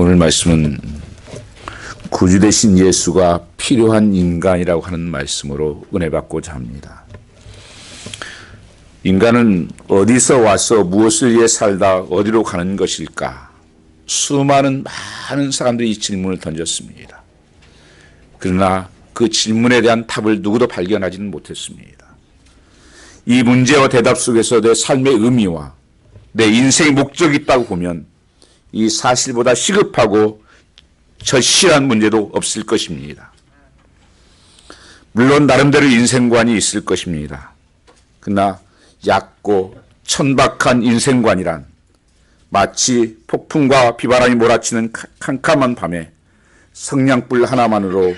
오늘 말씀은 구주 되신 예수가 필요한 인간이라고 하는 말씀으로 은혜 받고자 합니다. 인간은 어디서 와서 무엇을 위해 살다 어디로 가는 것일까? 수많은 많은 사람들이 이 질문을 던졌습니다. 그러나 그 질문에 대한 답을 누구도 발견하지는 못했습니다. 이 문제와 대답 속에서 내 삶의 의미와 내 인생의 목적이 있다고 보면 이 사실보다 시급하고 절실한 문제도 없을 것입니다. 물론 나름대로 인생관이 있을 것입니다. 그러나 얕고 천박한 인생관이란 마치 폭풍과 비바람이 몰아치는 캄캄한 밤에 성냥불 하나만으로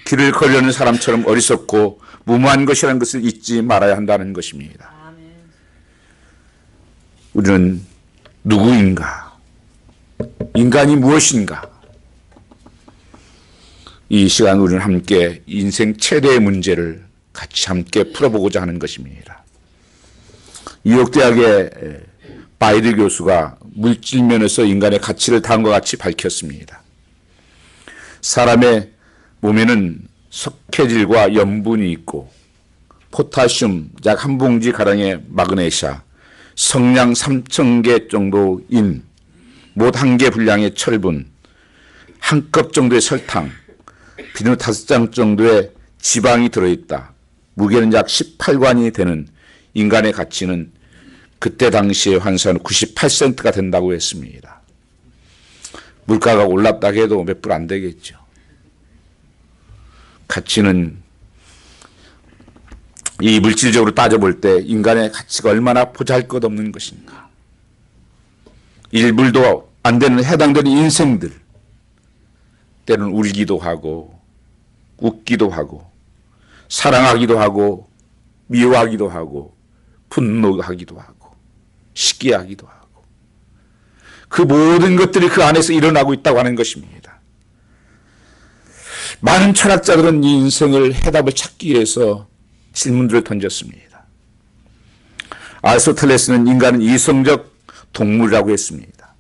길을 걸려는 사람처럼 어리석고 무모한 것이라는 것을 잊지 말아야 한다는 것입니다. 우리는 누구인가? 인간이 무엇인가? 이 시간 우리는 함께 인생 최대의 문제를 같이 함께 풀어보고자 하는 것입니다. 뉴욕대학의 바이드 교수가 물질면에서 인간의 가치를 다음과 같이 밝혔습니다. 사람의 몸에는 석회질과 염분이 있고 포타슘 약 한 봉지 가량의 마그네시아, 성냥 3,000개 정도인 못 한 개 분량의 철분, 한 컵 정도의 설탕, 비누 5장 정도의 지방이 들어있다. 무게는 약 18관이 되는 인간의 가치는 그때 당시에 환산 98센트가 된다고 했습니다. 물가가 올랐다 해도 몇 불 안 되겠죠. 가치는 이 물질적으로 따져볼 때 인간의 가치가 얼마나 보잘것없는 것인가. 1불도 안 되는 해당되는 인생들, 때로는 울기도 하고 웃기도 하고 사랑하기도 하고 미워하기도 하고 분노하기도 하고 시기하기도 하고 그 모든 것들이 그 안에서 일어나고 있다고 하는 것입니다. 많은 철학자들은 이 인생을 해답을 찾기 위해서 질문들을 던졌습니다. 아리스토텔레스는 인간은 이성적 동물이라고 했습니다.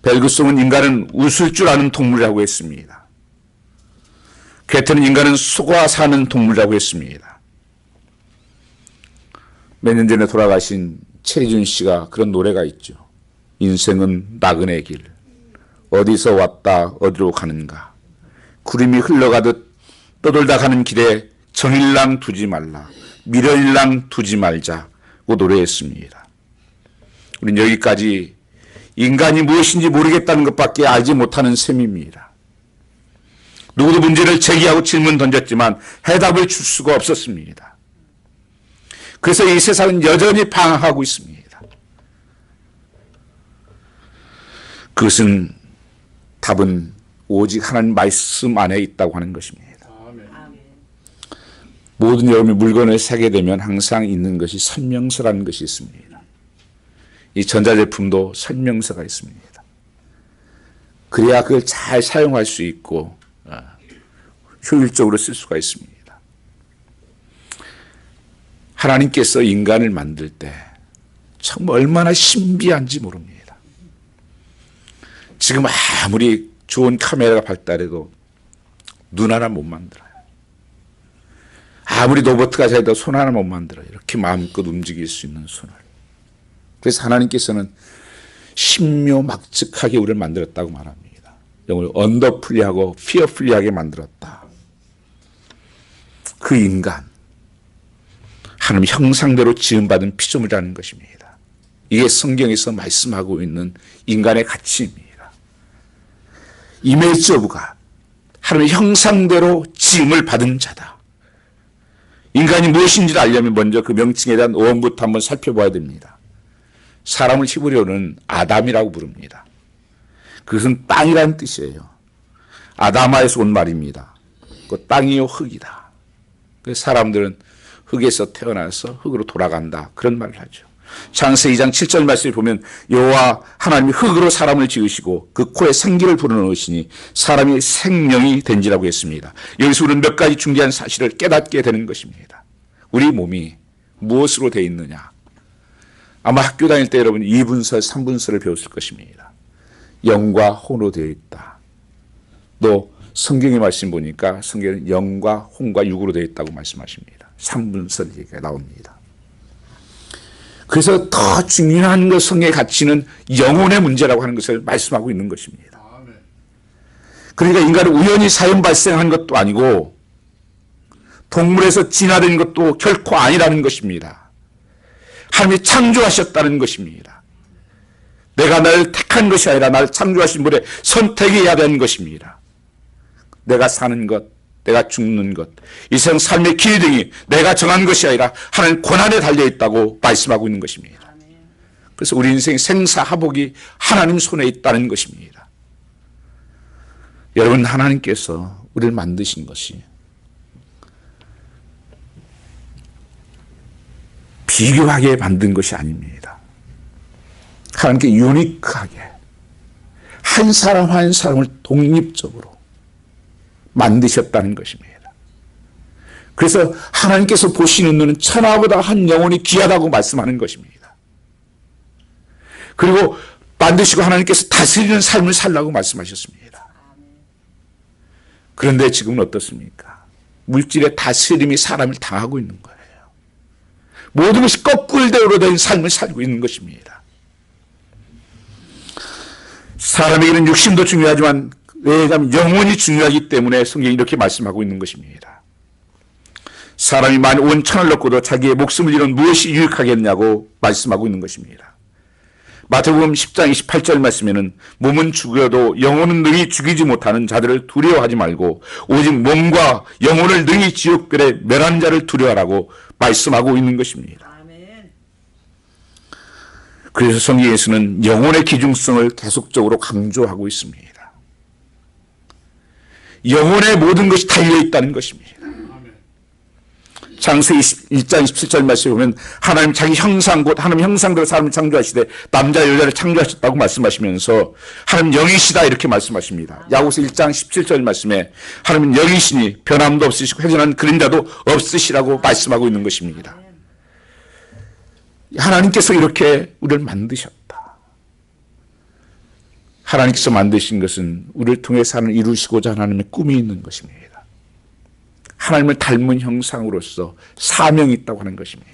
벨그송은 인간은 웃을 줄 아는 동물이라고 했습니다. 괴테는 인간은 속아 사는 동물이라고 했습니다. 몇 년 전에 돌아가신 최희준 씨가 그런 노래가 있죠. 인생은 나그네 길, 어디서 왔다 어디로 가는가. 구름이 흘러가듯 떠돌다 가는 길에 정일랑 두지 말라, 미련일랑 두지 말자고 노래했습니다. 우리는 여기까지 인간이 무엇인지 모르겠다는 것밖에 알지 못하는 셈입니다. 누구도 문제를 제기하고 질문 던졌지만 해답을 줄 수가 없었습니다. 그래서 이 세상은 여전히 방황하고 있습니다. 그것은 답은 오직 하나님 말씀 안에 있다고 하는 것입니다. 모든 여러분이 물건을 사게 되면 항상 있는 것이 설명서라는 것이 있습니다. 이 전자제품도 설명서가 있습니다. 그래야 그걸 잘 사용할 수 있고 효율적으로 쓸 수가 있습니다. 하나님께서 인간을 만들 때 정말 얼마나 신비한지 모릅니다. 지금 아무리 좋은 카메라가 발달해도 눈 하나 못 만들어요. 아무리 로봇가 잘해도 손 하나 못 만들어요. 이렇게 마음껏 움직일 수 있는 손을. 그래서 하나님께서는 신묘막측하게 우리를 만들었다고 말합니다. 영어로 언더풀리하고 피어풀리하게 만들었다. 그 인간, 하나님 형상대로 지음받은 피조물이라는 것입니다. 이게 성경에서 말씀하고 있는 인간의 가치입니다. 이미지 오브 갓, 하나님의 형상대로 지음을 받은 자다. 인간이 무엇인지를 알려면 먼저 그 명칭에 대한 어원부터 한번 살펴봐야 됩니다. 사람을 히브리어는 아담이라고 부릅니다. 그것은 땅이라는 뜻이에요. 아담아에서 온 말입니다. 그 땅이요 흙이다. 그래서 사람들은 흙에서 태어나서 흙으로 돌아간다. 그런 말을 하죠. 창세기 2장 7절 말씀을 보면 여호와 하나님이 흙으로 사람을 지으시고 그 코에 생기를 불어넣으시니 사람이 생명이 된지라고 했습니다. 여기서 우리는 몇 가지 중요한 사실을 깨닫게 되는 것입니다. 우리 몸이 무엇으로 되어 있느냐. 아마 학교 다닐 때 여러분 2분설, 3분설을 배웠을 것입니다. 영과 혼으로 되어 있다. 또 성경의 말씀 보니까 성경은 영과 혼과 육으로 되어 있다고 말씀하십니다. 3분설 얘기가 나옵니다. 그래서 더 중요한 것 성경의 가치는 영혼의 문제라고 하는 것을 말씀하고 있는 것입니다. 그러니까 인간은 우연히 사연 발생한 것도 아니고 동물에서 진화된 것도 결코 아니라는 것입니다. 하나님이 창조하셨다는 것입니다. 내가 나를 택한 것이 아니라 나를 창조하신 분의 선택해야 되는 것입니다. 내가 사는 것, 내가 죽는 것, 이 세상 삶의 길 등이 내가 정한 것이 아니라 하나님 권한에 달려있다고 말씀하고 있는 것입니다. 그래서 우리 인생의 생사하복이 하나님 손에 있다는 것입니다. 여러분, 하나님께서 우리를 만드신 것이 비교하게 만든 것이 아닙니다. 하나님께 유니크하게 한 사람 한 사람을 독립적으로 만드셨다는 것입니다. 그래서 하나님께서 보시는 눈은 천하보다 한 영혼이 귀하다고 말씀하는 것입니다. 그리고 만드시고 하나님께서 다스리는 삶을 살라고 말씀하셨습니다. 그런데 지금은 어떻습니까? 물질의 다스림이 사람을 당하고 있는 거예요. 모든 것이 거꾸로대로 된 삶을 살고 있는 것입니다. 사람에게는 육신도 중요하지만 왜냐하면 영혼이 중요하기 때문에 성경이 이렇게 말씀하고 있는 것입니다. 사람이 만 온 천을 얻고도 자기의 목숨을 잃은 무엇이 유익하겠냐고 말씀하고 있는 것입니다. 마태복음 10장 28절 말씀에는 몸은 죽여도 영혼은 능히 죽이지 못하는 자들을 두려워하지 말고 오직 몸과 영혼을 능히 지옥불에 멸하는 자를 두려워하라고 말씀하고 있는 것입니다. 그래서 성경에서는 영혼의 귀중성을 계속적으로 강조하고 있습니다. 영혼의 모든 것이 달려있다는 것입니다. 창세기 1장 27절 말씀에 보면 하나님 자기 형상 곧 하나님 형상대로 사람을 창조하시되 남자 여자를 창조하셨다고 말씀하시면서 하나님 영이시다 이렇게 말씀하십니다. 야고보서 1장 17절 말씀에 하나님은 영이시니 변함도 없으시고 회전한 그림자도 없으시라고 말씀하고 있는 것입니다. 하나님께서 이렇게 우리를 만드셨다. 하나님께서 만드신 것은 우리를 통해 사는 이루시고자 하나님의 꿈이 있는 것입니다. 하나님을 닮은 형상으로서 사명이 있다고 하는 것입니다.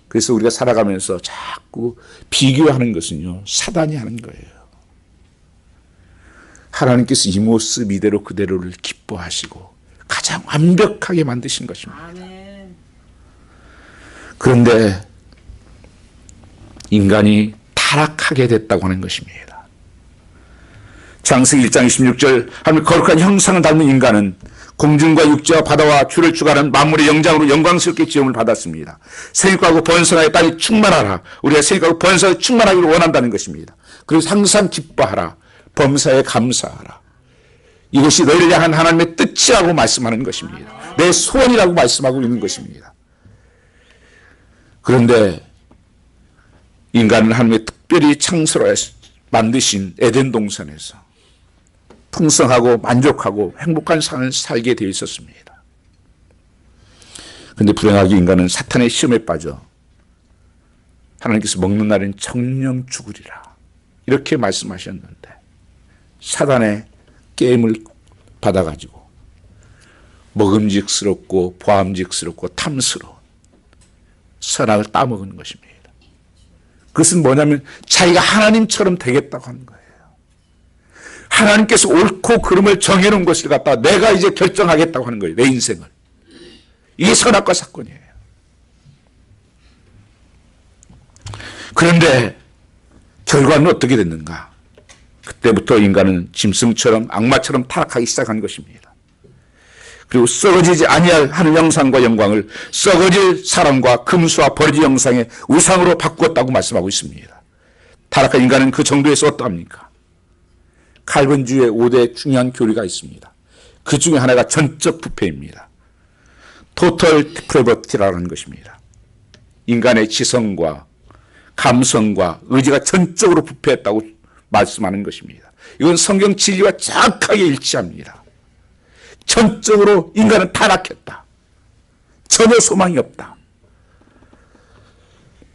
그래서 우리가 살아가면서 자꾸 비교하는 것은요, 사단이 하는 거예요. 하나님께서 이 모습 이대로 그대로를 기뻐하시고 가장 완벽하게 만드신 것입니다. 그런데 인간이 타락하게 됐다고 하는 것입니다. 창세기 1장 26절 하나님 거룩한 형상을 닮은 인간은 공중과 육지와 바다와 주를 주관하는 만물의 영장으로 영광스럽게 지음을 받았습니다. 생육하고 번성하여 땅이 충만하라. 우리가 생육하고 번성하여 충만하기를 원한다는 것입니다. 그래서 항상 기뻐하라. 범사에 감사하라. 이것이 너희를 향한 하나님의 뜻이라고 말씀하는 것입니다. 내 소원이라고 말씀하고 있는 것입니다. 그런데 인간은 하나님의 특별히 창조로 만드신 에덴 동산에서 풍성하고 만족하고 행복한 삶을 살게 되어 있었습니다. 그런데 불행하게 인간은 사탄의 시험에 빠져 하나님께서 먹는 날엔 정령 죽으리라 이렇게 말씀하셨는데 사단의 게임을 받아가지고 먹음직스럽고 보암직스럽고 탐스러운 선악을 따먹은 것입니다. 그것은 뭐냐면 자기가 하나님처럼 되겠다고 하는 거예요. 하나님께서 옳고 그름을 정해놓은 것을 갖다가 내가 이제 결정하겠다고 하는 거예요. 내 인생을. 이게 선악과 사건이에요. 그런데 결과는 어떻게 됐는가? 그때부터 인간은 짐승처럼 악마처럼 타락하기 시작한 것입니다. 그리고 썩어지지 아니할 하늘 영상과 영광을 썩어질 사람과 금수와 버려질 영상의 우상으로 바꾸었다고 말씀하고 있습니다. 타락한 인간은 그 정도에서 어떠합니까? 칼빈주의의 5대 중요한 교리가 있습니다. 그 중에 하나가 전적 부패입니다. 토털 디프레버티라는 것입니다. 인간의 지성과 감성과 의지가 전적으로 부패했다고 말씀하는 것입니다. 이건 성경 진리와 정확하게 일치합니다. 전적으로 인간은 타락했다. 전혀 소망이 없다.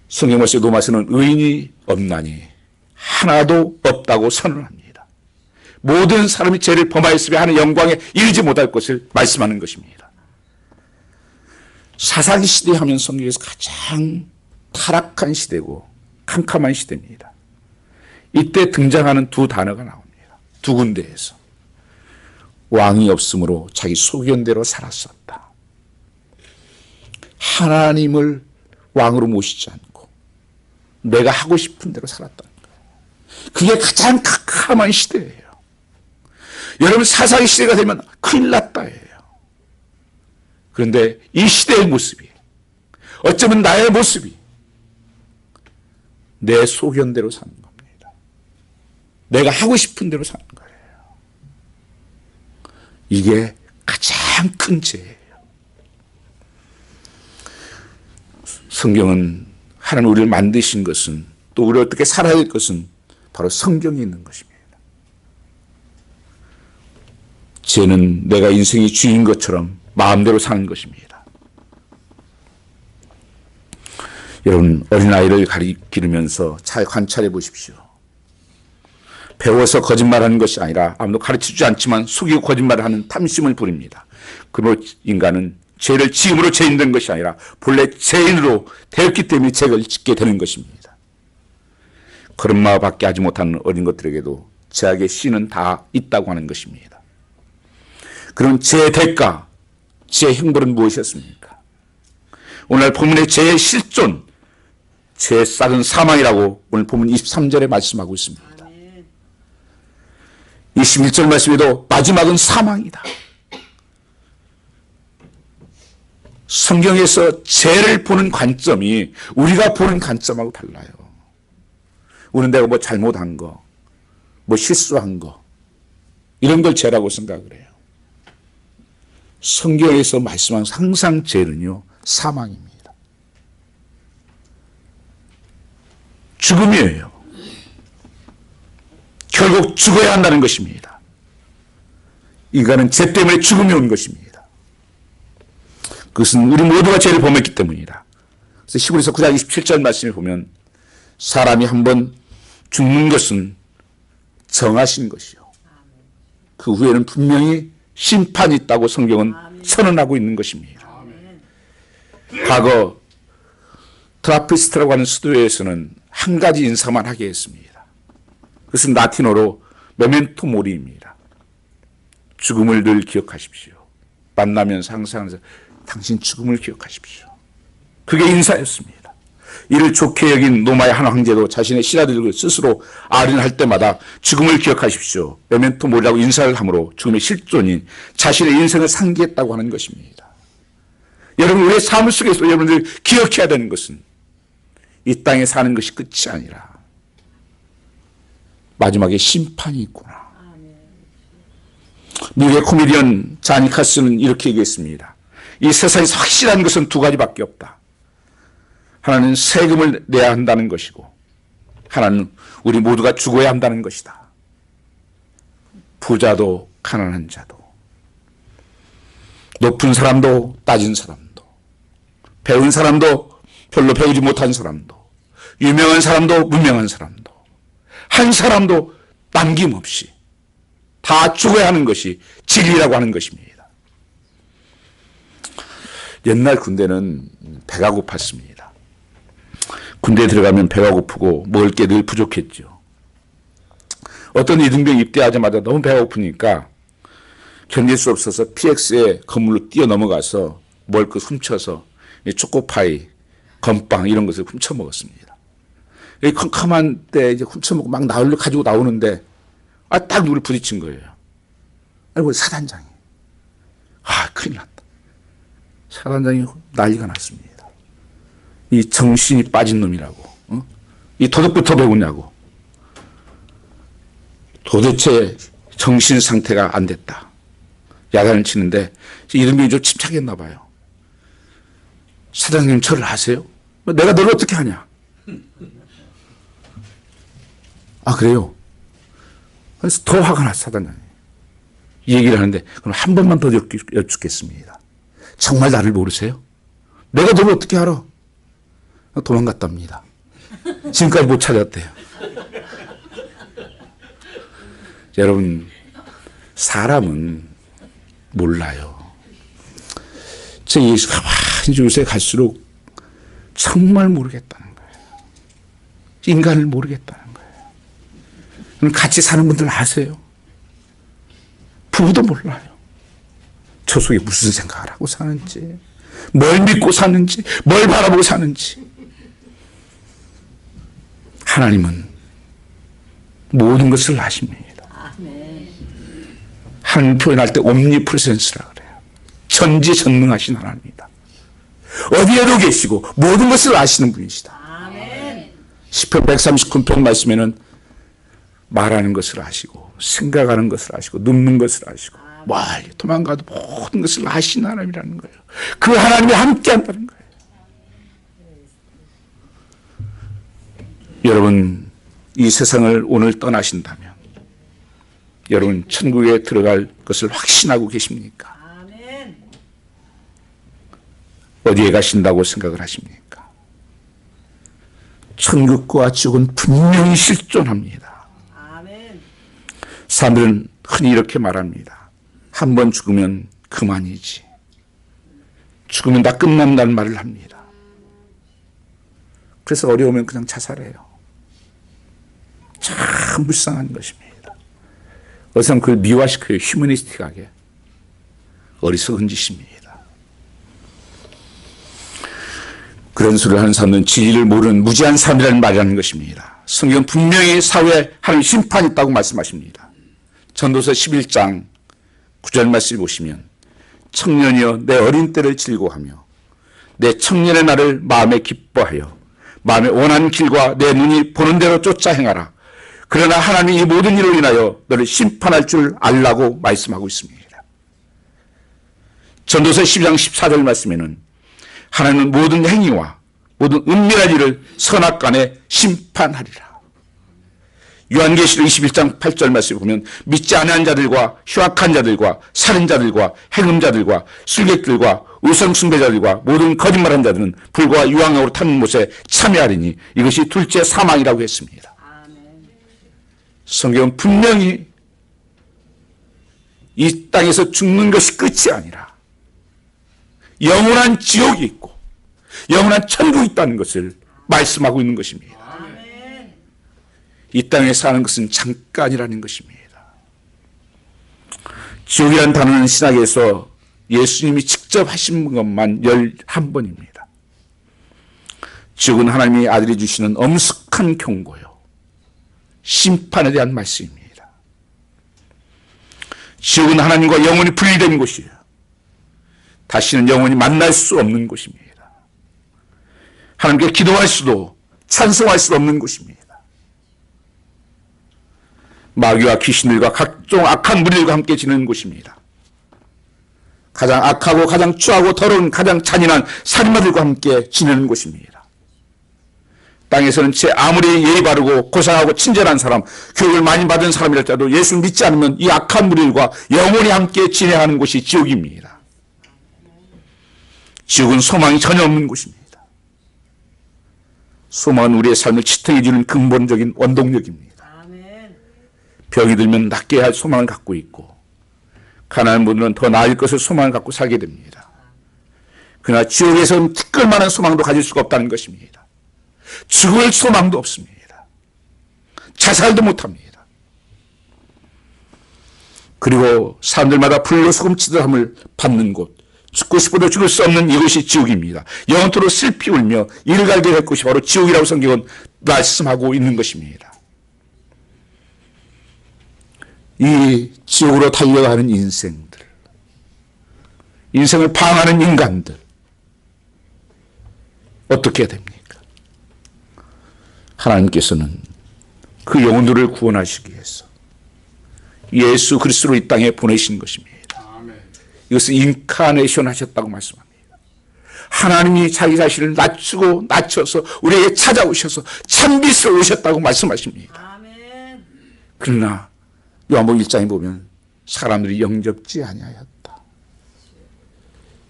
성경 말씀 로마서는 의인이 없나니 하나도 없다고 선언합니다. 모든 사람이 죄를 범하였으며 하는 영광에 이르지 못할 것을 말씀하는 것입니다. 사사기 시대 하면 성경에서 가장 타락한 시대고 캄캄한 시대입니다. 이때 등장하는 두 단어가 나옵니다. 두 군데에서. 왕이 없으므로 자기 소견대로 살았었다. 하나님을 왕으로 모시지 않고 내가 하고 싶은 대로 살았다는 거예요. 그게 가장 캄캄한 시대예요. 여러분 사사기 시대가 되면 큰일 났다예요. 그런데 이 시대의 모습이 어쩌면 나의 모습이 내 소견대로 사는 겁니다. 내가 하고 싶은 대로 사는 거예요. 이게 가장 큰 죄예요. 성경은 하나님 우리를 만드신 것은 또 우리가 어떻게 살아야 될 것은 바로 성경에 있는 것입니다. 죄는 내가 인생의 주인 것처럼 마음대로 사는 것입니다. 여러분 어린아이를 기르면서 잘 관찰해 보십시오. 배워서 거짓말하는 것이 아니라 아무도 가르쳐주지 않지만 속이고 거짓말을 하는 탐심을 부립니다. 그러므로 인간은 죄를 지음으로 죄인된 것이 아니라 본래 죄인으로 되었기 때문에 죄를 짓게 되는 것입니다. 걸음마밖에 하지 못하는 어린 것들에게도 죄악의 씨는 다 있다고 하는 것입니다. 그럼 죄의 대가, 죄의 형벌은 무엇이었습니까? 오늘 본문의 죄의 실존, 죄의 싹은 사망이라고 오늘 본문 23절에 말씀하고 있습니다. 21절 말씀에도 마지막은 사망이다. 성경에서 죄를 보는 관점이 우리가 보는 관점하고 달라요. 우리는 내가 뭐 잘못한 거, 뭐 실수한 거 이런 걸 죄라고 생각을 해요. 성경에서 말씀한 항상 죄는요 사망입니다. 죽음이에요. 결국 죽어야 한다는 것입니다. 인간은 죄 때문에 죽음이 온 것입니다. 그것은 우리 모두가 죄를 범했기 때문이다. 그래서 히브리서 9장 27절 말씀에 보면 사람이 한번 죽는 것은 정하신 것이요. 그 후에는 분명히 심판이 있다고 성경은 선언하고 있는 것입니다. 과거 트라피스트라고 하는 수도에서는 한 가지 인사만 하게 했습니다. 그것은 라틴어로 메멘토 모리입니다. 죽음을 늘 기억하십시오. 만나면 상상하면서 당신 죽음을 기억하십시오. 그게 인사였습니다. 이를 좋게 여긴 로마의 한 황제도 자신의 신하들을 스스로 아련할 때마다 죽음을 기억하십시오. 메멘토 모리라고 인사를 함으로 죽음의 실존인 자신의 인생을 상기했다고 하는 것입니다. 여러분 우리의 삶 속에서 여러분들 기억해야 되는 것은 이 땅에 사는 것이 끝이 아니라 마지막에 심판이 있구나. 미국의 코미디언 자니 카스는 이렇게 얘기했습니다. 이 세상에서 확실한 것은 두 가지밖에 없다. 하나는 세금을 내야 한다는 것이고 하나는 우리 모두가 죽어야 한다는 것이다. 부자도 가난한 자도 높은 사람도 따진 사람도 배운 사람도 별로 배우지 못한 사람도 유명한 사람도 무명한 사람도 한 사람도 남김없이 다 죽어야 하는 것이 진리라고 하는 것입니다. 옛날 군대는 배가 고팠습니다. 군대에 들어가면 배가 고프고 먹을 게 늘 부족했죠. 어떤 이등병 입대하자마자 너무 배가 고프니까 견딜 수 없어서 PX의 건물로 뛰어넘어가서 먹을 것 훔쳐서 초코파이, 건빵 이런 것을 훔쳐 먹었습니다. 이 컴컴한 때 이제 훔쳐먹고 막 가지고 나오는데, 딱 누굴 부딪힌 거예요. 아이고, 사단장이. 큰일 났다. 사단장이 난리가 났습니다. 이 정신이 빠진 놈이라고. 이 도덕부터 배우냐고. 도대체 정신 상태가 안 됐다. 야단을 치는데, 이름이 좀 침착했나 봐요. 사장님, 저를 아세요? 내가 너를 어떻게 하냐? 그래요? 그래서 더 화가 났어, 사단장이. 이 얘기를 하는데, 그럼 한 번만 더 여쭙겠습니다. 정말 나를 모르세요? 내가 너를 어떻게 알아? 도망갔답니다. 지금까지 못 찾았대요. 여러분, 사람은 몰라요. 제 예수가 많이 요새 갈수록 정말 모르겠다는 거예요. 인간을 모르겠다는 거예요. 같이 사는 분들 아세요? 부부도 몰라요. 저 속에 무슨 생각을 하고 사는지, 뭘 믿고 사는지, 뭘 바라보고 사는지. 하나님은 모든 것을 아십니다. 하나님 표현할 때 옴니프레센스라 그래요. 전지전능하신 하나님이다. 어디에도 계시고 모든 것을 아시는 분이시다. 시편 139편 말씀에는 말하는 것을 아시고 생각하는 것을 아시고 눕는 것을 아시고 멀리 도망가도 모든 것을 아시는 하나님이라는 거예요. 그 하나님이 함께 한다는 거예요. 여러분, 이 세상을 오늘 떠나신다면 여러분 천국에 들어갈 것을 확신하고 계십니까? 어디에 가신다고 생각을 하십니까? 천국과 지옥은 분명히 실존합니다. 사람들은 흔히 이렇게 말합니다. 한 번 죽으면 그만이지. 죽으면 다 끝난다는 말을 합니다. 그래서 어려우면 그냥 자살해요. 참 불쌍한 것입니다. 어서 그걸 미화시켜요. 휴머니스틱하게. 어리석은 짓입니다. 그런 소리를 하는 사람은 진리를 모르는 무지한 사람이라는 말이라는 것입니다. 성경은 분명히 사회에 하나님 심판이 있다고 말씀하십니다. 전도서 11장 9절 말씀을 보시면 청년이여 내 어린 때를 즐거워하며 내 청년의 날을 마음에 기뻐하여 마음에 원하는 길과 내 눈이 보는 대로 쫓아 행하라. 그러나 하나님이 이 모든 일로 인하여 너를 심판할 줄 알라고 말씀하고 있습니다. 전도서 12장 14절 말씀에는 하나님은 모든 행위와 모든 은밀한 일을 선악간에 심판하리라. 요한계시록 21장 8절 말씀을 보면 믿지 않은 자들과 흉악한 자들과 살인자들과 행음자들과 술객들과 우상숭배자들과 모든 거짓말한 자들은 불과 유황으로 타는 못에 참여하리니 이것이 둘째 사망이라고 했습니다. 성경은 분명히 이 땅에서 죽는 것이 끝이 아니라 영원한 지옥이 있고 영원한 천국이 있다는 것을 말씀하고 있는 것입니다. 이 땅에 사는 것은 잠깐이라는 것입니다. 지옥이라는 단어는 신학에서 예수님이 직접 하신 것만 11번입니다. 지옥은 하나님이 아들이 주시는 엄숙한 경고요. 심판에 대한 말씀입니다. 지옥은 하나님과 영원히 분리된 곳이에요. 다시는 영원히 만날 수 없는 곳입니다. 하나님께 기도할 수도 찬송할 수 없는 곳입니다. 마귀와 귀신들과 각종 악한 무리들과 함께 지내는 곳입니다. 가장 악하고 가장 추하고 더러운 가장 잔인한 살인마들과 함께 지내는 곳입니다. 땅에서는 제 아무리 예의 바르고 고상하고 친절한 사람, 교육을 많이 받은 사람이랄지라도 예수를 믿지 않으면 이 악한 무리들과 영원히 함께 지내야 하는 곳이 지옥입니다. 지옥은 소망이 전혀 없는 곳입니다. 소망은 우리의 삶을 지탱해 주는 근본적인 원동력입니다. 병이 들면 낫게 할 소망을 갖고 있고 가난한 분들은 더 나을 것을 소망을 갖고 살게 됩니다. 그러나 지옥에서는 티끌만한 소망도 가질 수가 없다는 것입니다. 죽을 소망도 없습니다. 자살도 못합니다. 그리고 사람들마다 불로 소금치듯함을 받는 곳, 죽고 싶어도 죽을 수 없는 이곳이 지옥입니다. 영원토록 슬피 울며 이를 갈게 될 곳이 바로 지옥이라고 성경은 말씀하고 있는 것입니다. 이 지옥으로 달려가는 인생들, 인생을 방황하는 인간들 어떻게 됩니까? 하나님께서는 그 영혼들을 구원하시기 위해서 예수 그리스도로 이 땅에 보내신 것입니다. 이것은 인카네이션 하셨다고 말씀합니다. 하나님이 자기 자신을 낮추고 낮춰서 우리에게 찾아오셔서 참빛으로 오셨다고 말씀하십니다. 그러나 요한복음 1장에 보면 사람들이 영접지 아니하였다.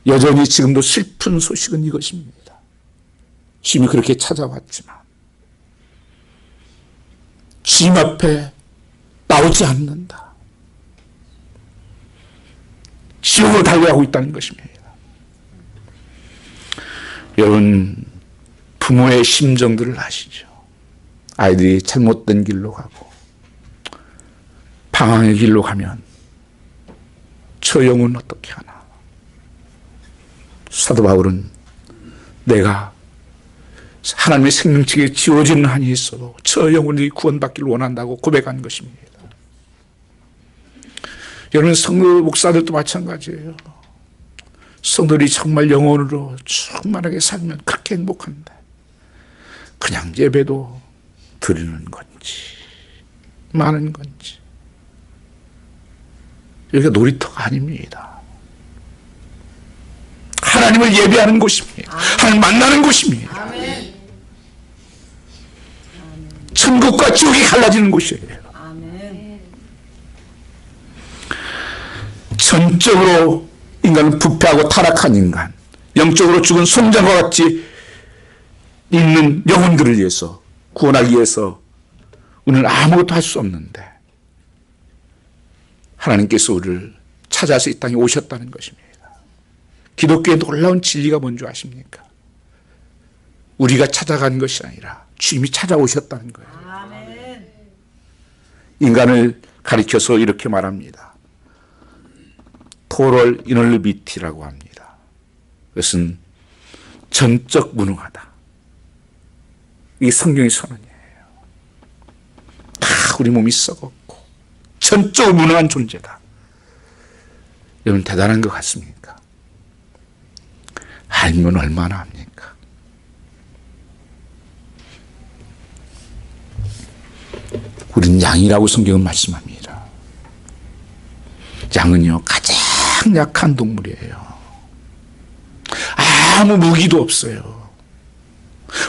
여전히 지금도 슬픈 소식은 이것입니다. 주님이 그렇게 찾아왔지만 주님 앞에 나오지 않는다. 지옥으로 달려가고 있다는 것입니다. 여러분, 부모의 심정들을 아시죠? 아이들이 잘못된 길로 가고 방황의 길로 가면 저 영혼 어떻게 하나. 사도 바울은 내가 하나님의 생명책에 지워지는 한이 있어도 저 영혼이 구원받기를 원한다고 고백한 것입니다. 여러분, 성도 목사들도 마찬가지예요. 성도들이 정말 영혼으로 충만하게 살면 그렇게 행복한데 그냥 예배도 드리는 건지 많은 건지 여기가 놀이터가 아닙니다. 하나님을 예배하는 곳입니다. 하나님 만나는 곳입니다. 아멘. 천국과 지옥이 갈라지는 곳이에요. 아멘. 전적으로 인간은 부패하고 타락한 인간, 영적으로 죽은 송장과 같이 있는 영혼들을 위해서 구원하기 위해서 우리는 아무것도 할 수 없는데 하나님께서 우리를 찾아서 이 땅에 오셨다는 것입니다. 기독교의 놀라운 진리가 뭔지 아십니까? 우리가 찾아간 것이 아니라 주님이 찾아오셨다는 거예요. 아멘. 인간을 가리켜서 이렇게 말합니다. 토럴 이널비티라고 합니다. 그것은 전적 무능하다. 이게 성경의 선언이에요. 다 우리 몸이 썩었고 전적으로 무능한 존재다. 여러분, 대단한 것 같습니까? 알면 얼마나 합니까? 우린 양이라고 성경은 말씀합니다. 양은요, 가장 약한 동물이에요. 아무 무기도 없어요.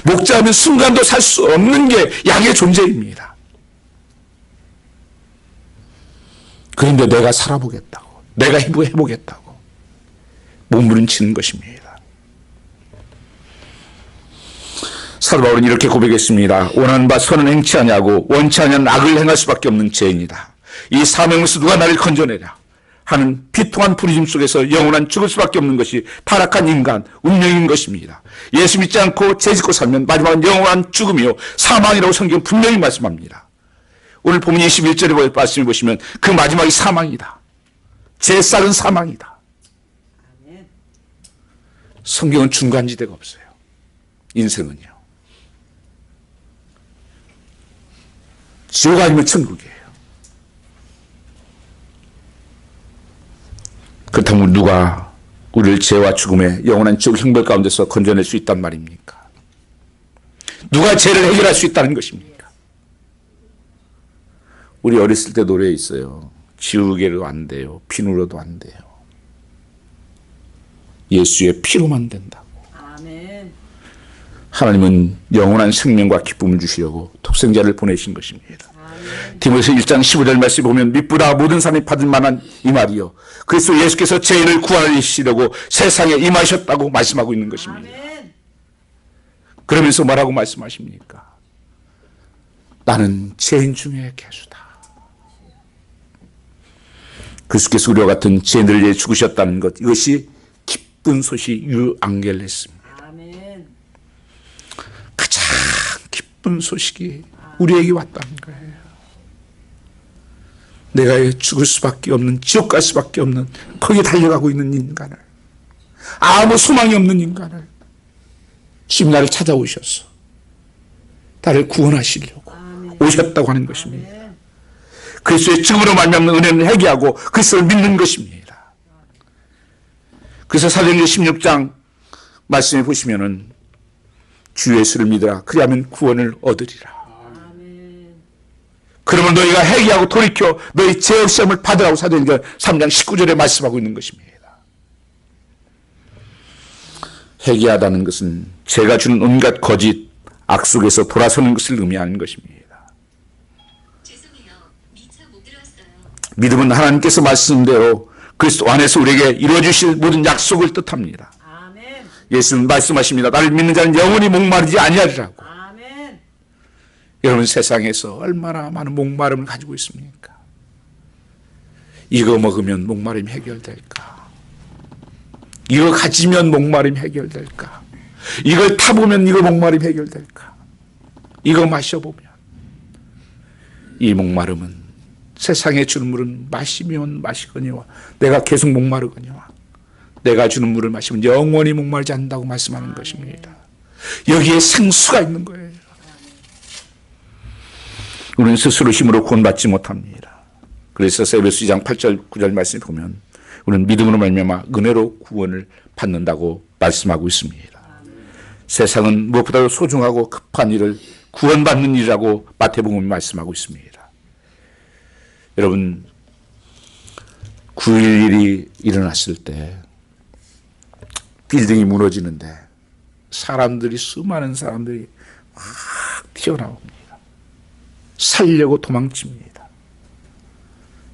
목자하면 순간도 살 수 없는 게 양의 존재입니다. 그런데 내가 살아보겠다고, 내가 해보겠다고 몸부림치는 것입니다. 사도 바울은 이렇게 고백했습니다. 원하는 바 선은 행치 아니하고 원치 아니하는 악을 행할 수밖에 없는 죄인이다. 이 사명에서 누가 나를 건져내랴 하는 비통한 부르심 속에서 영원한 죽을 수밖에 없는 것이 타락한 인간 운명인 것입니다. 예수 믿지 않고 죄 짓고 살면 마지막은 영원한 죽음이요 사망이라고 성경은 분명히 말씀합니다. 오늘 본문 21절에 말씀해 보시면 그 마지막이 사망이다. 죄 싹은 사망이다. 성경은 중간지대가 없어요. 인생은요. 지옥 아니면 천국이에요. 그렇다면 누가 우리를 죄와 죽음의 영원한 지옥 형벌 가운데서 건져낼 수 있단 말입니까? 누가 죄를 해결할 수 있다는 것입니까? 우리 어렸을 때 노래에 있어요. 지우개로 안 돼요. 비누로도 안 돼요. 예수의 피로만 된다고. 아멘. 하나님은 영원한 생명과 기쁨을 주시려고 독생자를 보내신 것입니다. 디모데서 1장 15절 말씀 보면 미쁘다 모든 사람이 받을 만한 이 말이요. 그리스도 예수께서 죄인을 구원하시려고 세상에 임하셨다고 말씀하고 있는 것입니다. 아멘. 그러면서 뭐라고 말씀하십니까? 나는 죄인 중에 괴수다. 그리스도께서 우리와 같은 죄인들을 위해 죽으셨다는 것, 이것이 기쁜 소식 유앙겔레스입니다. 아멘. 가장 기쁜 소식이 우리에게 왔다는 거예요. 내가 죽을 수밖에 없는, 지옥 갈 수밖에 없는, 거기에 달려가고 있는 인간을, 아무 소망이 없는 인간을 주님 나를 찾아오셔서 나를 구원하시려고 오셨다고 하는 것입니다. 그리스도의 죽음으로 말미암는 은혜는 회개하고 그리스도를 믿는 것입니다. 그래서 사도행전 16장 말씀해 보시면은 주 예수를 믿으라 그리하면 구원을 얻으리라. 그러면 너희가 회개하고 돌이켜 너희 죄의 시험을 받으라고 사도행전 3장 19절에 말씀하고 있는 것입니다. 회개하다는 것은 죄가 주는 온갖 거짓, 악 속에서 돌아서는 것을 의미하는 것입니다. 죄송해요. 미처 못 들었어요. 믿음은 하나님께서 말씀대로 그리스도 안에서 우리에게 이루어주실 모든 약속을 뜻합니다. 아멘. 예수는 말씀하십니다. 나를 믿는 자는 영원히 목마르지 아니하리라고. 아멘. 여러분 세상에서 얼마나 많은 목마름을 가지고 있습니까? 이거 먹으면 목마름이 해결될까? 이거 가지면 목마름이 해결될까? 이걸 타보면 이거 목마름이 해결될까? 이거 마셔보면 이 목마름은 세상에 주는 물은 마시면 마시거니와 내가 계속 목마르거니와 내가 주는 물을 마시면 영원히 목마르지 않는다고 말씀하는 것입니다. 여기에 생수가 있는 거예요. 우리는 스스로 힘으로 구원받지 못합니다. 그래서 에베소 2장 8절 9절 말씀을 보면 우리는 믿음으로 말미암아 은혜로 구원을 받는다고 말씀하고 있습니다. 세상은 무엇보다도 소중하고 급한 일을 구원받는 일이라고 마태복음이 말씀하고 있습니다. 여러분 9.11이 일어났을 때 빌딩이 무너지는데 수많은 사람들이 막 튀어나옵니다. 살려고 도망칩니다.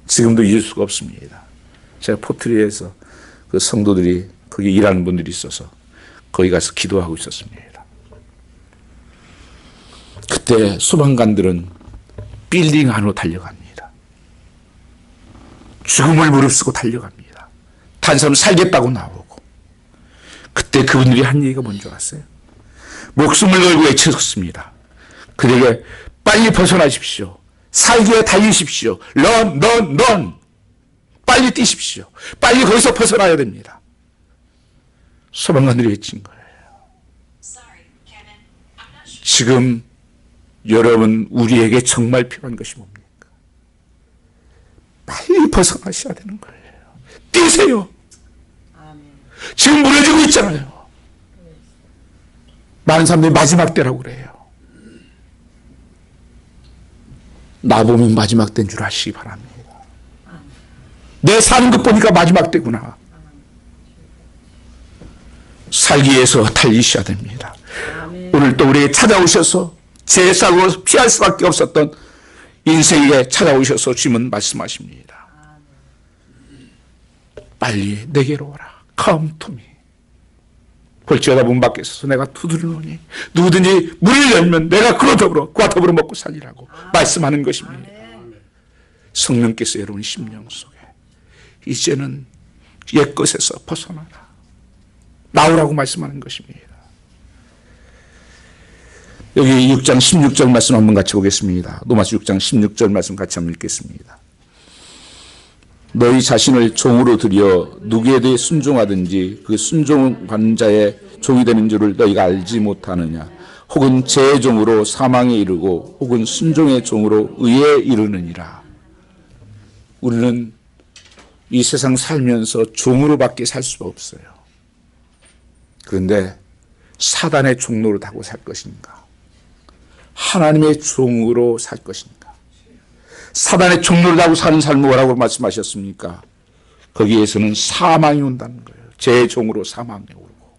지금도 잊을 수가 없습니다. 제가 포트리에서 그 성도들이 거기 일하는 분들이 있어서 거기 가서 기도하고 있었습니다. 그때 소방관들은 빌딩 안으로 달려갑니다. 죽음을 무릅쓰고 달려갑니다. 다른 사람 살겠다고 나오고. 그때 그분들이 한 얘기가 뭔지 아세요? 목숨을 걸고 외쳤습니다. 그들에게 빨리 벗어나십시오. 살기에 달리십시오. 런. 빨리 뛰십시오. 빨리 거기서 벗어나야 됩니다. 소방관들이 외친 거예요. 지금 여러분 우리에게 정말 필요한 것이 뭡니까? 빨리 벗어나셔야 되는 거예요. 뛰세요. 지금 무너지고 있잖아요. 많은 사람들이 마지막 때라고 그래요. 나보면 마지막 때인 줄 아시기 바랍니다. 내 사는 것 보니까 마지막 때구나. 살기 위해서 달리셔야 됩니다. 오늘 또 우리에게 찾아오셔서 제사고 피할 수밖에 없었던 인생에 찾아오셔서 주님은 말씀하십니다. 빨리 내게로 오라. Come to me. 볼지어다 문 밖에 서서 내가 두드리노니 누구든지 문을 열면 내가 그와 더불어 먹고 살리라고 말씀하는 것입니다. 성령께서 여러분 심령 속에 이제는 옛것에서 벗어나라. 나오라고 말씀하는 것입니다. 여기 6장 16절 말씀 한번 같이 보겠습니다. 로마서 6장 16절 말씀 같이 한번 읽겠습니다. 너희 자신을 종으로 들여 누구에 대해 순종하든지 그 순종하는 자의 종이 되는 줄을 너희가 알지 못하느냐. 혹은 제 종으로 사망에 이르고 혹은 순종의 종으로 의에 이르느니라. 우리는 이 세상 살면서 종으로밖에 살 수가 없어요. 그런데 사단의 종로를 타고 살 것인가? 하나님의 종으로 살 것인가? 사단의 종로를 타고 사는 삶은 뭐라고 말씀하셨습니까? 거기에서는 사망이 온다는 거예요. 제 종으로 사망에 오르고.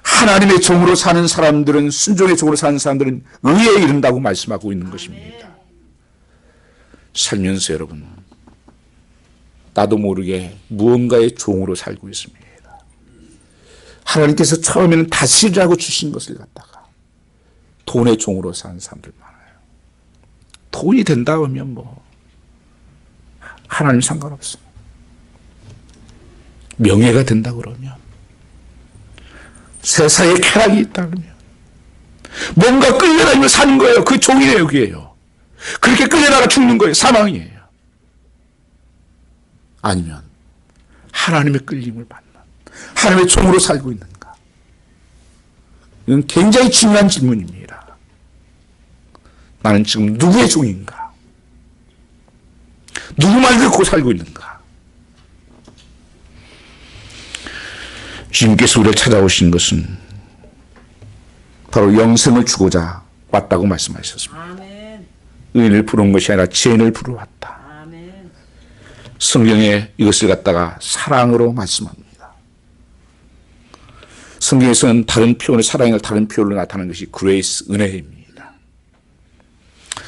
하나님의 종으로 사는 사람들은, 순종의 종으로 사는 사람들은 의에 이른다고 말씀하고 있는 것입니다. 살면서 여러분, 나도 모르게 무언가의 종으로 살고 있습니다. 하나님께서 처음에는 다스리라고 주신 것을 갖다가 돈의 종으로 사는 사람들 많아요. 돈이 된다 하면 하나님 상관없어요. 명예가 된다 그러면, 세상에 쾌락이 있다 그러면, 뭔가 끌려다니며 사는 거예요. 그 종이에요, 여기에요. 그렇게 끌려다가 죽는 거예요. 사망이에요. 아니면 하나님의 끌림을 받는, 하나님의 종으로 살고 있는가? 이건 굉장히 중요한 질문입니다. 나는 지금 누구의 종인가? 누구 말 듣고 살고 있는가? 주님께서 우리를 찾아오신 것은 바로 영생을 주고자 왔다고 말씀하셨습니다. 아멘. 의인을 부른 것이 아니라 죄인을 부르러 왔다. 아멘. 성경에 이것을 갖다가 사랑으로 말씀합니다. 성경에서는 다른 표현을, 사랑을 다른 표현으로 나타나는 것이 그레이스, 은혜입니다.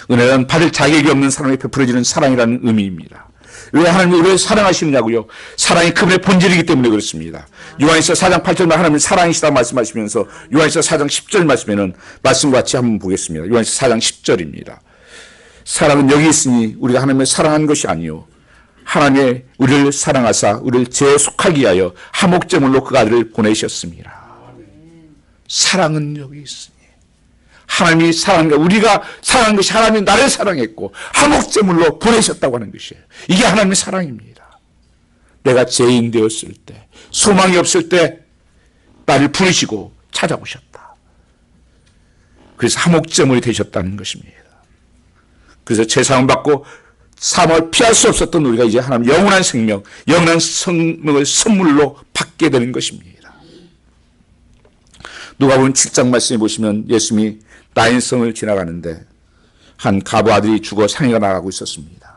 은혜는 받을 자격이 없는 사람에게 베풀어지는 사랑이라는 의미입니다. 왜 하나님이 우리를 사랑하시느냐고요? 사랑이 그분의 본질이기 때문에 그렇습니다. 요한일서 4장 8절만 하나님은 사랑이시다 말씀하시면서 요한일서 4장 10절 말씀에는 말씀과 같이 한번 보겠습니다. 요한일서 4장 10절입니다. 사랑은 여기 있으니 우리가 하나님을 사랑한 것이 아니요 하나님의 우리를 사랑하사 우리를 죄에 속하기 위하여 화목제물로 그 아들을 보내셨습니다. 사랑은 여기 있으니 하나님이 사랑한 것, 우리가 사랑한 것이 하나님이 나를 사랑했고 화목제물로 보내셨다고 하는 것이에요. 이게 하나님의 사랑입니다. 내가 죄인 되었을 때, 소망이 없을 때 나를 부르시고 찾아오셨다. 그래서 화목제물이 되셨다는 것입니다. 그래서 제사함 받고 사망을 피할 수 없었던 우리가 이제 하나님 영원한 생명, 영원한 생명을 선물로 받게 되는 것입니다. 누가복음 7장 말씀해 보시면 예수님이 나인성을 지나가는데 한 가부 아들이 죽어 상해가 나가고 있었습니다.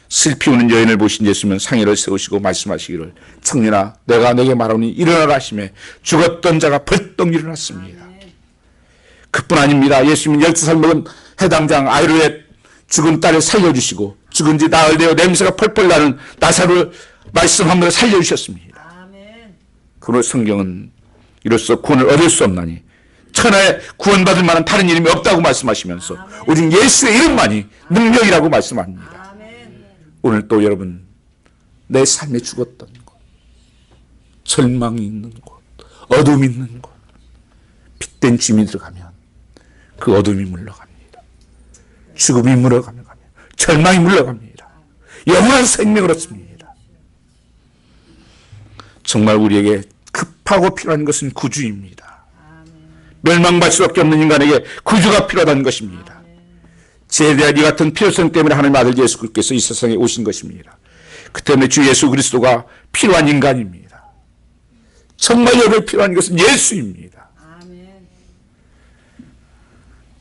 슬피 우는 여인을 보신 예수님은 상해를 세우시고 말씀하시기를 청년아 내가 내게 말하오니 일어나라 하시매 죽었던 자가 벌떡 일어났습니다. 그뿐 아닙니다. 예수님은 12살 먹은 해당장 아이로의 죽은 딸을 살려주시고 죽은 지 나흘 되어 냄새가 펄펄 나는 나사로를 말씀한 것을 살려주셨습니다. 그러므로 성경은 이로써 구원을 얻을 수 없나니 천하에 구원받을 만한 다른 이름이 없다고 말씀하시면서 오직 예수의 이름만이 능력이라고 말씀합니다. 오늘 또 여러분 내 삶에 죽었던 곳, 절망이 있는 곳, 어둠이 있는 곳, 빛된 짐이 들어가면 그 어둠이 물러갑니다. 죽음이 물러갑니다. 절망이 물러갑니다. 영원한 생명을 얻습니다. 정말 우리에게 급하고 필요한 것은 구주입니다. 멸망받을 수밖에 없는 인간에게 구주가 필요하다는 것입니다. 죄에 대한 이 같은 필요성 때문에 하나님의 아들 예수 그리스도께서 이 세상에 오신 것입니다. 그 때문에 주 예수 그리스도가 필요한 인간입니다. 정말 여러분이 필요한 것은 예수입니다.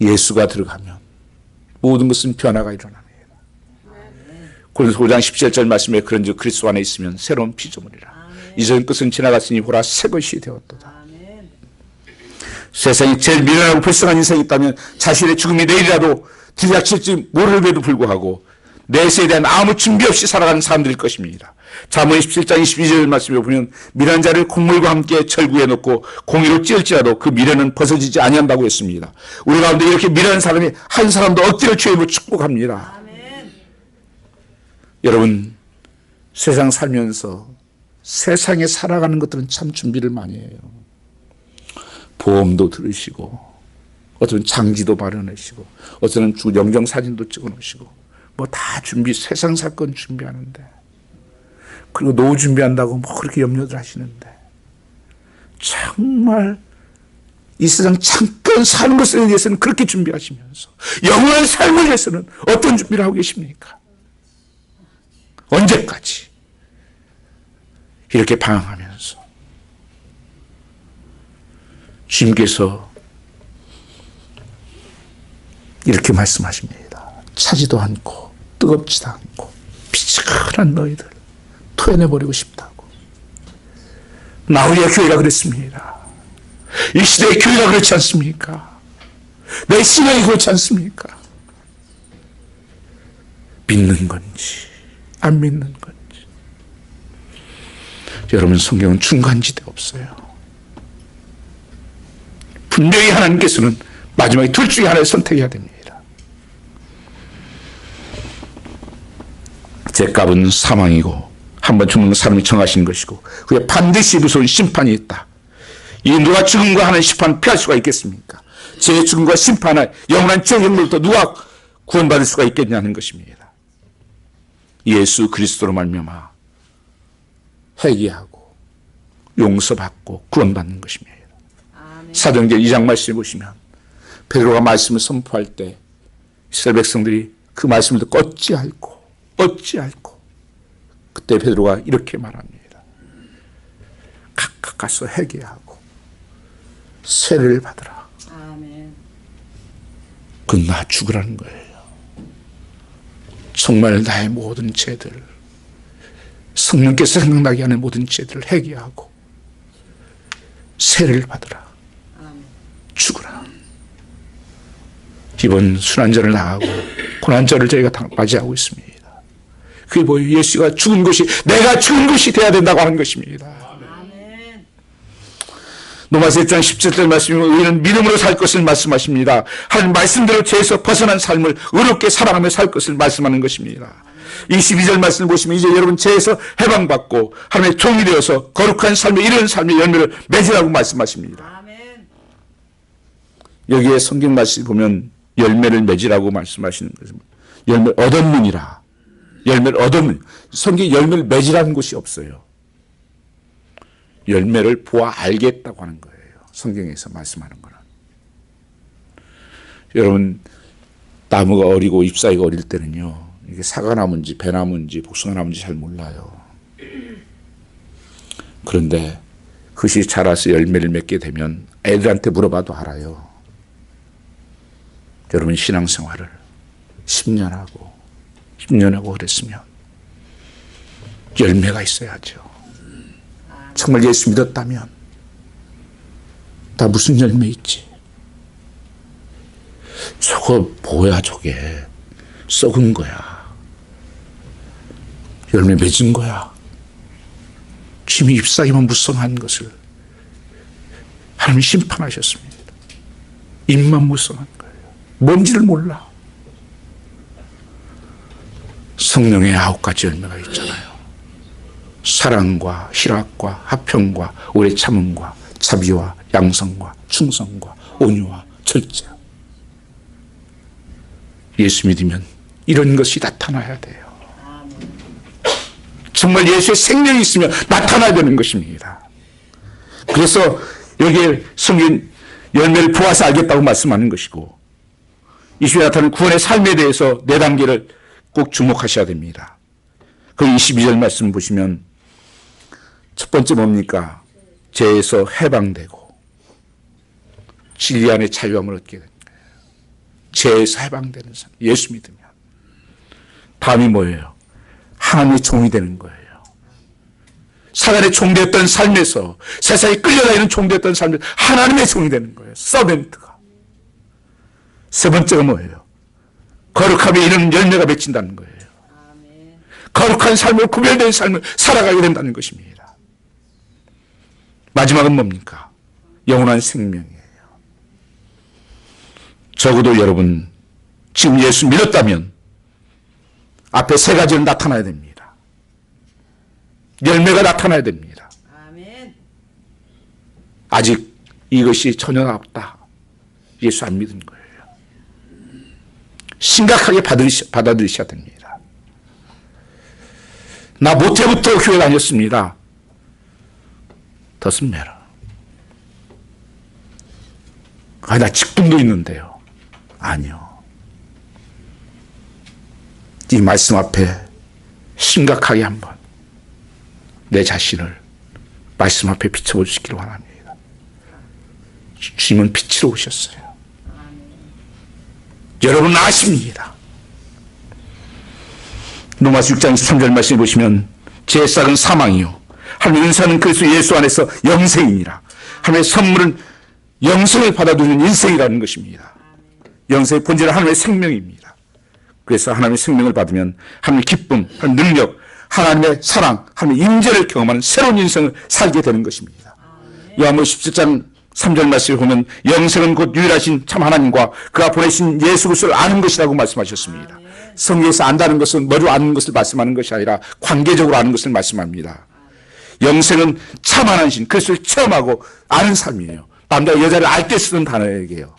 예수가 들어가면 모든 것은 변화가 일어납니다. 고린도서 5장 17절 말씀에 그런즉 그리스도 안에 있으면 새로운 피조물이라. 이전 것은 지나갔으니 보라 새 것이 되었도다. 세상에 제일 미련하고 불쌍한 인생이 있다면 자신의 죽음이 내일이라도 들이닥칠지 모르는데도 불구하고 내세에 대한 아무 준비 없이 살아가는 사람들일 것입니다. 잠언 17장 22절 말씀에 보면 미련한 자를 콩물과 함께 절구해 놓고 공의로 찌을지라도 그 미련은 벗어지지 아니한다고 했습니다. 우리 가운데 이렇게 미련한 사람이 한 사람도 억지로 주임을 축복합니다. 여러분 세상 살면서 세상에 살아가는 것들은 참 준비를 많이 해요. 보험도 들으시고 어떤 장지도 마련하시고 어떤 영정사진도 찍어놓으시고 뭐 다 준비 세상 사건 준비하는데 그리고 노후 준비한다고 뭐 그렇게 염려들 하시는데 정말 이 세상 잠깐 사는 것에 대해서는 그렇게 준비하시면서 영원한 삶을 위해서는 어떤 준비를 하고 계십니까? 언제까지 이렇게 방황하면서 주님께서 이렇게 말씀하십니다. 차지도 않고 뜨겁지도 않고 피지근한 너희들 토해내버리고 싶다고. 나우리의 교회가 그랬습니다. 이 시대의 교회가 그렇지 않습니까? 내 신앙이 그렇지 않습니까? 믿는 건지 안 믿는 건지. 여러분 성경은 중간지대 없어요. 분명히 하나님께서는 마지막에 둘 중에 하나를 선택해야 됩니다. 죄값은 사망이고 한번 죽는 사람이 정하신 것이고 그게 반드시 무서운 심판이 있다. 이 누가 죽음과 하는 심판을 피할 수가 있겠습니까? 죄의 죽음과 심판을 영원한 죄형으로부터 누가 구원받을 수가 있겠냐는 것입니다. 예수 그리스도로 말미암아 회개하고 용서받고 구원받는 것입니다. 사도행전 2장 말씀을 보시면 베드로가 말씀을 선포할 때 이스라엘 백성들이 그 말씀을 듣고 어찌할꼬 그때 베드로가 이렇게 말합니다. 각각 가서 회개하고 세례를 받으라. 그건 나 죽으라는 거예요. 정말 나의 모든 죄들 성령께서 생각나게 하는 모든 죄들을 회개하고 세례를 받으라. 죽으라. 이번 순환절을 나가고 고난절을 저희가 맞이하고 있습니다. 그게 뭐예요? 예수가 죽은 것이 내가 죽은 것이 돼야 된다고 하는 것입니다. 로마서 1장 17절 말씀이 우리는 믿음으로 살 것을 말씀하십니다. 하나님 말씀대로 죄에서 벗어난 삶을 의롭게 살아가며 살 것을 말씀하는 것입니다. 22절 말씀을 보시면 이제 여러분 죄에서 해방받고 하나님의 종이 되어서 거룩한 삶에 이르는 삶의 열매를 맺으라고 말씀하십니다. 아멘. 여기에 성경 말씀 보면 열매를 맺으라고 말씀하시는 것입니다. 열매를 얻었느니라. 열매를 얻었느니. 성경에 열매를 맺으라는 것이 없어요. 열매를 보아 알겠다고 하는 거예요. 성경에서 말씀하는 거는. 여러분, 나무가 어리고 잎사귀가 어릴 때는요, 이게 사과나무인지 배나무인지 복숭아나무인지 잘 몰라요. 그런데 그것이 자라서 열매를 맺게 되면 애들한테 물어봐도 알아요. 여러분, 신앙생활을 10년 하고 그랬으면 열매가 있어야죠. 정말 예수 믿었다면 다 무슨 열매 있지? 저거 뭐야 저게? 썩은 거야. 열매 맺은 거야. 짐이 잎사귀만 무성한 것을 하나님이 심판하셨습니다. 잎만 무성한 거예요. 뭔지를 몰라. 성령의 9가지 열매가 있잖아요. 사랑과 희락과 화평과 오래 참음과 자비와 양성과 충성과 온유와 절제. 예수 믿으면 이런 것이 나타나야 돼요. 정말 예수의 생명이 있으면 나타나야 되는 것입니다. 그래서 여기에 성경 열매를 보아서 알겠다고 말씀하는 것이고, 이수에 나타나는 구원의 삶에 대해서 4단계를 꼭 주목하셔야 됩니다. 그 22절 말씀 보시면 첫 번째 뭡니까? 죄에서 해방되고 진리 안에 자유함을 얻게 됩니다. 죄에서 해방되는 삶, 예수 믿으면. 다음이 뭐예요? 하나님의 종이 되는 거예요. 사단의 종되었던 삶에서, 세상에 끌려다니는 종되었던 삶에서 하나님의 종이 되는 거예요. 서벤트가. 세 번째가 뭐예요? 거룩함에 이르는 열매가 맺힌다는 거예요. 거룩한 삶을, 구별된 삶을 살아가게 된다는 것입니다. 마지막은 뭡니까? 영원한 생명이에요. 적어도 여러분, 지금 예수 믿었다면 앞에 3가지는 나타나야 됩니다. 열매가 나타나야 됩니다. 아멘. 아직 이것이 전혀 없다. 예수 안 믿은 거예요. 심각하게 받아들이셔야 됩니다. 나 모태부터 교회 다녔습니다. doesn't matter. 나 직분도 있는데요. 아니요. 이 말씀 앞에 심각하게 한번 내 자신을 말씀 앞에 비춰보시기를 원합니다. 주님은 빛으로 오셨어요. 여러분 아십니다. 로마서 6장 23절 말씀 보시면 제 싹은 사망이요 하나님의 은사는 그리스도 예수 안에서 영생이니라. 하나님의 선물은 영생을 받아두는 인생이라는 것입니다. 영생의 본질은 하나님의 생명입니다. 그래서 하나님의 생명을 받으면 하나님의 기쁨, 하나님의 능력, 하나님의 사랑, 하나님의 임재를 경험하는 새로운 인생을 살게 되는 것입니다. 요한복음 17장 3절 말씀을 보면 영생은 곧 유일하신 참 하나님과 그가 보내신 예수 그리스도를 아는 것이라고 말씀하셨습니다. 성경에서 안다는 것은 머리로 아는 것을 말씀하는 것이 아니라 관계적으로 아는 것을 말씀합니다. 영생은 참 하나님 그리스도를 체험하고 아는 삶이에요. 남자 여자를 알 때 쓰는 단어예요.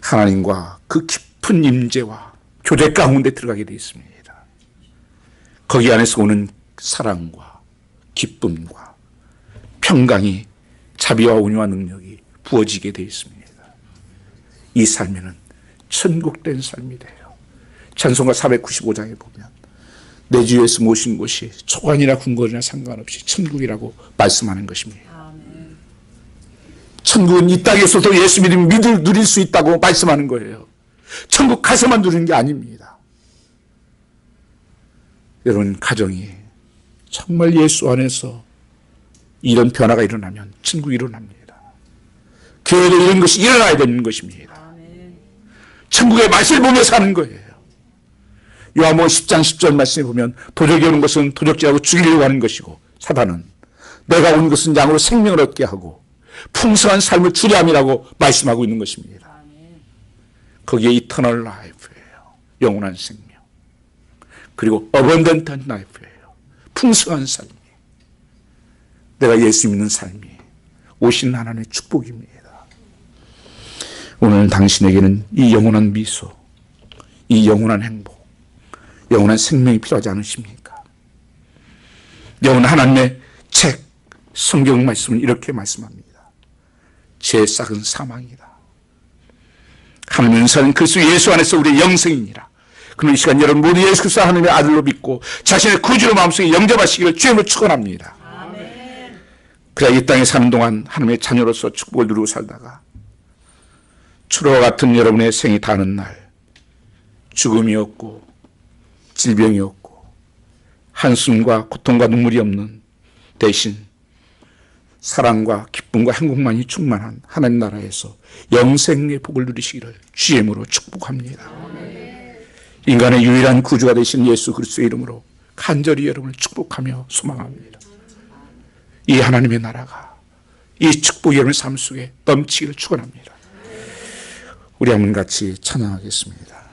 하나님과 그 깊은 임재와 교제 가운데 들어가게 되어 있습니다. 거기 안에서 오는 사랑과 기쁨과 평강이 자비와 온유와 능력이 부어지게 되어 있습니다. 이 삶에는 천국된 삶이 돼요. 찬송가 495장에 보면 내 주 예수 모신 곳이 초관이나 궁궐이나 상관없이 천국이라고 말씀하는 것입니다. 천국은 이 땅에서도 예수 믿으면 누릴 수 있다고 말씀하는 거예요. 천국 가서만 누리는 게 아닙니다. 여러분 가정이 정말 예수 안에서 이런 변화가 일어나면 천국이 일어납니다. 교회도 이런 것이 일어나야 되는 것입니다. 천국의 맛을 보며 사는 거예요. 요한복음 10장 10절 말씀에 보면 도적이 오는 것은 도적질하고 죽이려고 하는 것이고 사단은 내가 온 것은 양으로 생명을 얻게 하고 풍성한 삶을 주려 함이라고 말씀하고 있는 것입니다. 거기에 이터널 라이프예요. 영원한 생명. 그리고 abundant life예요. 풍성한 삶이. 내가 예수 믿는 삶이 오신 하나님의 축복입니다. 오늘 당신에게는 이 영원한 미소, 이 영원한 행복, 영원한 생명이 필요하지 않으십니까? 영원한 하나님의 책, 성경 말씀은 이렇게 말씀합니다. 제 싹은 사망이다. 하나님의 은사는 그리스도 예수 안에서 우리의 영생이니라. 그럼 이 시간 여러분 모두 예수 그리스도 하나님의 아들로 믿고 자신의 구주로 마음속에 영접하시기를 주님을 축원합니다. 아멘. 그래야 이 땅에 사는 동안 하나님의 자녀로서 축복을 누리고 살다가 추로와 같은 여러분의 생이 다는 날 죽음이 없고 질병이 없고 한숨과 고통과 눈물이 없는 대신 사랑과 기쁨과 행복만이 충만한 하나님 나라에서 영생의 복을 누리시기를 주의 이름으로 축복합니다. 인간의 유일한 구주가 되신 예수 그리스도의 이름으로 간절히 여러분을 축복하며 소망합니다. 이 하나님의 나라가 이 축복이 여러분의 삶 속에 넘치기를 축원합니다. 우리 한번 같이 찬양하겠습니다.